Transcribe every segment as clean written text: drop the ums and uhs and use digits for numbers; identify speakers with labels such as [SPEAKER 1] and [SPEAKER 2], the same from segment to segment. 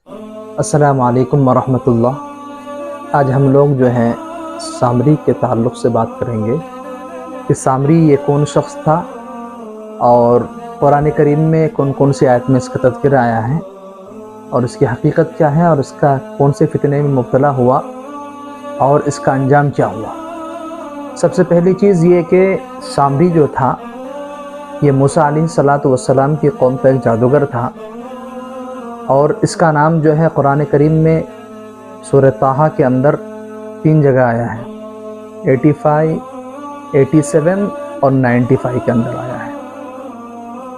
[SPEAKER 1] السلام علیکم ورحمۃ اللہ۔ آج ہم لوگ جو ہیں سامری کے تعلق سے بات کریں گے کہ سامری یہ کون شخص تھا اور قرآن کریم میں کون کون سی آیت میں اس کا تذکرہ آیا ہے اور اس کی حقیقت کیا ہے اور اس کا کون سے فتنے میں مبتلا ہوا اور اس کا انجام کیا ہوا۔ سب سے پہلی چیز یہ کہ سامری جو تھا یہ موسیٰ علیہ السلام کی قوم کا ایک جادوگر تھا، اور اس کا نام جو ہے قرآن کریم میں سورہ طٰہٰ کے اندر 3 جگہ آیا ہے، 85، 87 اور 95 کے اندر آیا ہے۔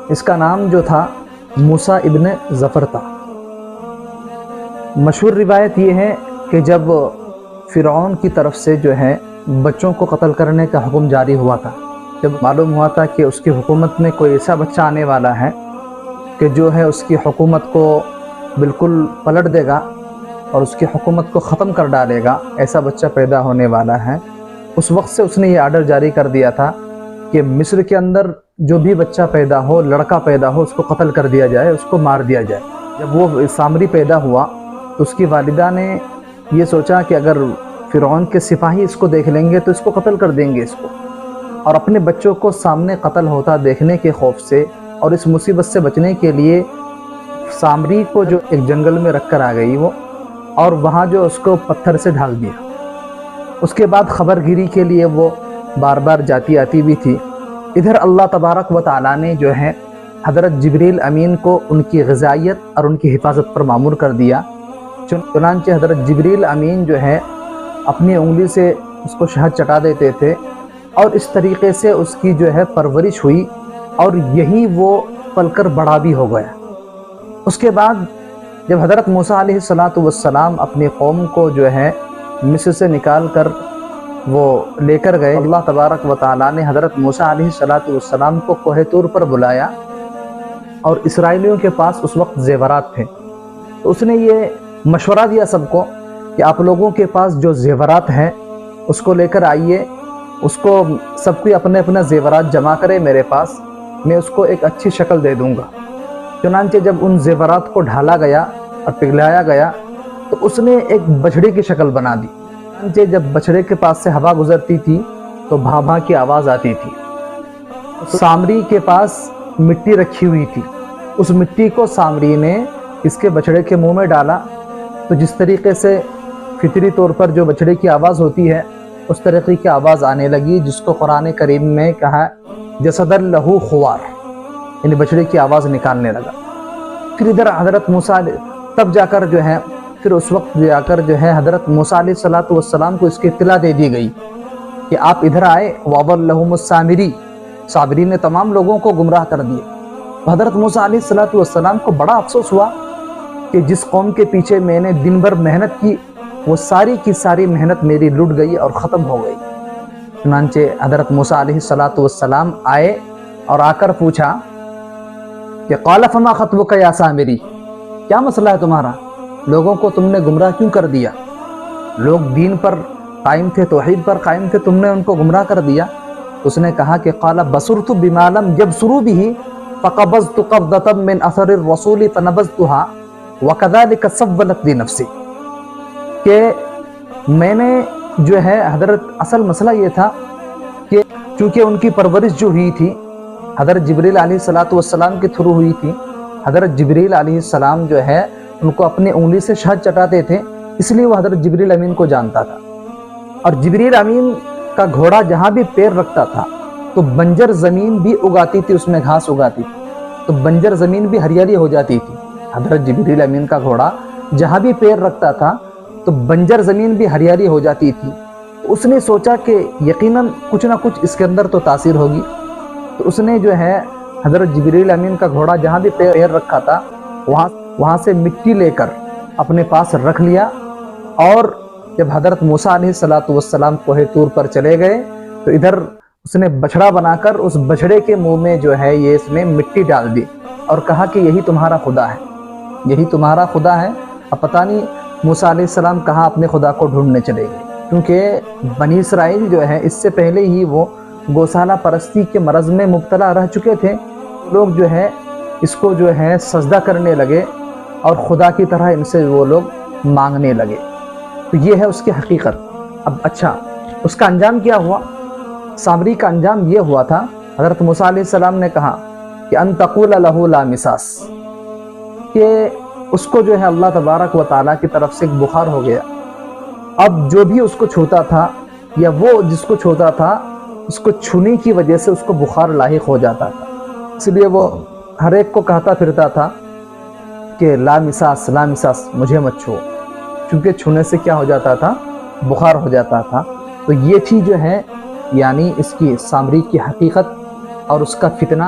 [SPEAKER 1] اس کا نام جو تھا موسیٰ ابن ظفر تھا۔ مشہور روایت یہ ہے کہ جب فرعون کی طرف سے جو ہے بچوں کو قتل کرنے کا حکم جاری ہوا تھا، جب معلوم ہوا تھا کہ اس کی حکومت میں کوئی ایسا بچہ آنے والا ہے کہ جو ہے اس کی حکومت کو بالکل پلٹ دے گا اور اس کی حکومت کو ختم کر ڈالے گا، ایسا بچہ پیدا ہونے والا ہے، اس وقت سے اس نے یہ آرڈر جاری کر دیا تھا کہ مصر کے اندر جو بھی بچہ پیدا ہو، لڑکا پیدا ہو، اس کو قتل کر دیا جائے، اس کو مار دیا جائے۔ جب وہ سامری پیدا ہوا تو اس کی والدہ نے یہ سوچا کہ اگر فرعون کے سپاہی اس کو دیکھ لیں گے تو اس کو قتل کر دیں گے اس کو، اور اپنے بچوں کو سامنے قتل ہوتا دیکھنے کے خوف سے اور اس مصیبت سے بچنے کے لیے سامری کو جو ایک جنگل میں رکھ کر آ گئی وہ، اور وہاں جو اس کو پتھر سے ڈھال دیا۔ اس کے بعد خبر گیری کے لیے وہ بار بار جاتی آتی بھی تھی۔ ادھر اللہ تبارک و تعالیٰ نے جو ہے حضرت جبریل امین کو ان کی غذائیت اور ان کی حفاظت پر مامور کر دیا۔ چنانچہ حضرت جبریل امین جو ہے اپنی انگلی سے اس کو شہد چٹا دیتے تھے، اور اس طریقے سے اس کی جو ہے پرورش ہوئی، اور یہی وہ پل کر بڑا بھی ہو گیا۔ اس کے بعد جب حضرت موسیٰ علیہ السلام اپنی قوم کو جو ہے مصر سے نکال کر وہ لے کر گئے، اللہ تبارک و تعالیٰ نے حضرت موسیٰ علیہ السلام کو کوہ طور پر بلایا، اور اسرائیلیوں کے پاس اس وقت زیورات تھے، تو اس نے یہ مشورہ دیا سب کو کہ آپ لوگوں کے پاس جو زیورات ہیں اس کو لے کر آئیے، اس کو سب کوئی اپنے اپنا زیورات جمع کرے میرے پاس، میں اس کو ایک اچھی شکل دے دوں گا۔ چنانچہ جب ان زیورات کو ڈھالا گیا اور پگھلایا گیا تو اس نے ایک بچھڑے کی شکل بنا دی۔ چنانچہ جب بچھڑے کے پاس سے ہوا گزرتی تھی تو بھاں بھاں کی آواز آتی تھی۔ سامری کے پاس مٹی رکھی ہوئی تھی، اس مٹی کو سامری نے اس کے بچھڑے کے منہ میں ڈالا، تو جس طریقے سے فطری طور پر جو بچھڑے کی آواز ہوتی ہے اس طریقے کی آواز آنے لگی، جس کو قرآن کریم میں کہا جسدا لہ خوار، یعنی بچڑے کی آواز نکالنے لگا۔ پھر ادھر حضرت موسیٰ تب جا کر جو ہے پھر اس وقت جا کر جو ہے حضرت موسیٰ علیہ السلام کو اس کی اطلاع دے دی گئی کہ آپ ادھر آئے، وَأَضَلَّهُمُ السَّامِرِي، سامری نے تمام لوگوں کو گمراہ کر دیا۔ حضرت موسیٰ علیہ السلام کو بڑا افسوس ہوا کہ جس قوم کے پیچھے میں نے دن بھر محنت کی وہ ساری کی ساری محنت میری لٹ گئی اور ختم ہو گئی۔ چنانچہ حضرت موسیٰ علیہ السلام آئے اور آ کر پوچھا کہ قال فما خطبک یا سامری، کیا مسئلہ ہے تمہارا؟ لوگوں کو تم نے گمراہ کیوں کر دیا؟ لوگ دین پر قائم تھے، توحید پر قائم تھے، تم نے ان کو گمراہ کر دیا۔ اس نے کہا کہ قال بصرت بما لم یبصروا به فقبضت قبضة من اثر الرسول فنبذتها وكذلك سولت لي نفسي، کہ میں نے جو ہے حضرت اصل مسئلہ یہ تھا کہ چونکہ ان کی پرورش جو ہوئی تھی حضرت جبریل علیہ السلام کے تھرو ہوئی تھی، حضرت جبریل علیہ السلام جو ہے ان کو اپنی انگلی سے شہد چٹاتے تھے، اس لیے وہ حضرت جبریل امین کو جانتا تھا۔ اور جبریل امین کا گھوڑا جہاں بھی پیر رکھتا تھا تو بنجر زمین بھی اگاتی تھی، اس میں گھاس اگاتی تھی، تو بنجر زمین بھی ہریالی ہو جاتی تھی۔ حضرت جبریل امین کا گھوڑا جہاں بھی پیر رکھتا تھا تو بنجر زمین بھی ہریالی ہو جاتی تھی۔ اس نے سوچا کہ یقیناً کچھ نہ کچھ اس کے اندر تو تاثیر ہوگی، تو اس نے جو ہے حضرت جبریل امین کا گھوڑا جہاں بھی پیر رکھا تھا وہاں سے مٹی لے کر اپنے پاس رکھ لیا، اور جب حضرت موسیٰ علیہ السلام کوہ طور پر چلے گئے تو ادھر اس نے بچھڑا بنا کر اس بچھڑے کے منہ میں جو ہے یہ اس نے مٹی ڈال دی اور کہا کہ یہی تمہارا خدا ہے، یہی تمہارا خدا ہے۔ اب پتہ نہیں موسیٰ علیہ السلام کہاں اپنے خدا کو ڈھونڈنے چلے گئے، کیونکہ بنی اسرائیل جو ہے اس سے پہلے ہی وہ گوسالہ پرستی کے مرض میں مبتلا رہ چکے تھے۔ لوگ جو ہے اس کو جو ہے سجدہ کرنے لگے اور خدا کی طرح ان سے وہ لوگ مانگنے لگے. تو یہ ہے اس کی حقیقت. اب اچھا اس کا انجام کیا ہوا؟ سامری کا انجام یہ ہوا تھا، حضرت موسیٰ علیہ السلام نے کہا کہ ان تقول له لا مساس، کہ اس کو جو ہے اللہ تبارک و تعالیٰ کی طرف سے ایک بخار ہو گیا. اب جو بھی اس کو چھوتا تھا یا وہ جس کو چھوتا تھا، اس کو چھونے کی وجہ سے اس کو بخار لاحق ہو جاتا تھا. اس لیے وہ ہر ایک کو کہتا پھرتا تھا کہ لا مساس لا مساس، مجھے مت چھو، کیونکہ چھونے سے کیا ہو جاتا تھا؟ بخار ہو جاتا تھا. تو یہ تھی جو ہے یعنی اس کی سامری کی حقیقت اور اس کا فتنہ،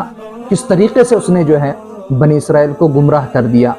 [SPEAKER 1] کس طریقے سے اس نے جو ہے بنی اسرائیل کو گمراہ کر دیا.